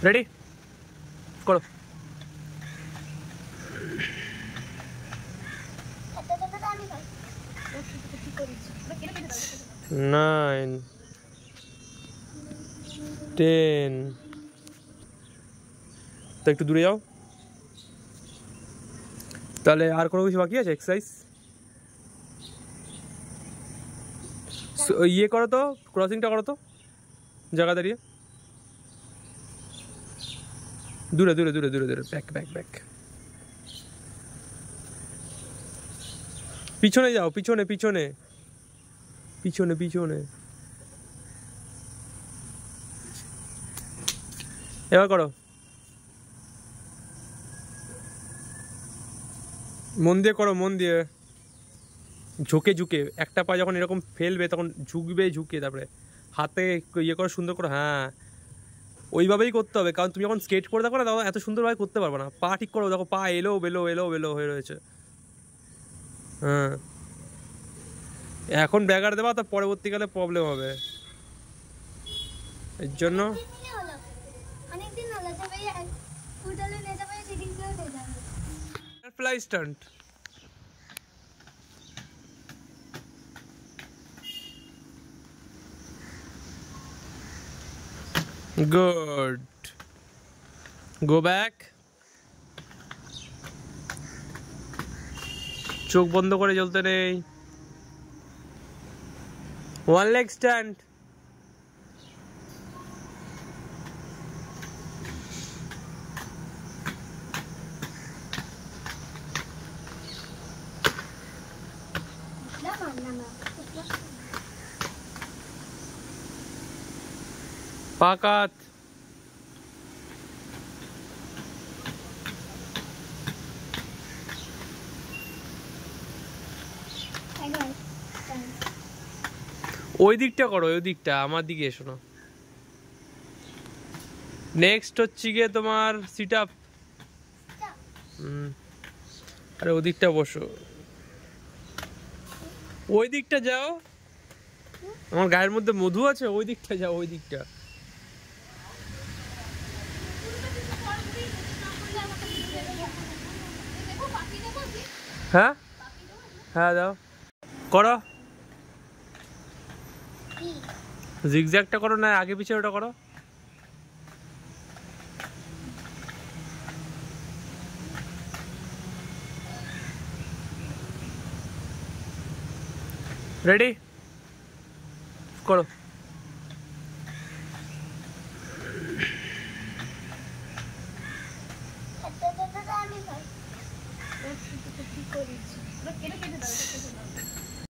Ready করো। 9 10 তো একটু দূরে যাও। তাহলে আর কোনো কিছু বাকি আছে এক্সারসাইজ? ইয়ে করো তো, ক্রসিংটা করো তো জায়গা দাঁড়িয়ে। দূরে দূরে দূরে দূরে দূরে, ব্যাক ব্যাক ব্যাক। পিছনে যাও, পিছনে পিছনে পিছনে পিছনে। এবার করো, মন দিয়ে করো, মন দিয়ে। ঝুঁকে ঝুঁকে, একটা পা যখন এরকম ফেলবে তখন ঝুঁকবে, ঝুঁকে তারপরে হাতে ইয়ে করো সুন্দর করে। হ্যাঁ, ওইভাবেই করতে হবে, কারণ তুমি যখন স্কেট করে দেখো না তখন এত সুন্দরভাবে করতে পারবে না। পা ঠিক করো, দেখো পা এলো বেলো এলো বেলো হয়ে রয়েছে। হ্যাঁ, এখন ব্যাগার দেবা তো পরবর্তীকালে প্রবলেম হবে, এর জন্য। Fly stunt. Good, go back. চোখ বন্ধ করে চলতে নেই। One leg stand. পাকাত। ওই দিকটা করো, ওই দিকটা, আমার দিকে এসো না। নেক্সট হচ্ছে গিয়ে তোমার সিট আপ। আরে ওই দিকটা বসো, ওই দিকটা যাও। আমার গায়ের মধ্যে মধু আছে, ওই দিকটা যাও, ওই দিকটা। হ্যাঁ হ্যাঁ দাও, করো। জিগজ্যাগটা করো না, আগে পিছে ওটা করো। রেডি করো।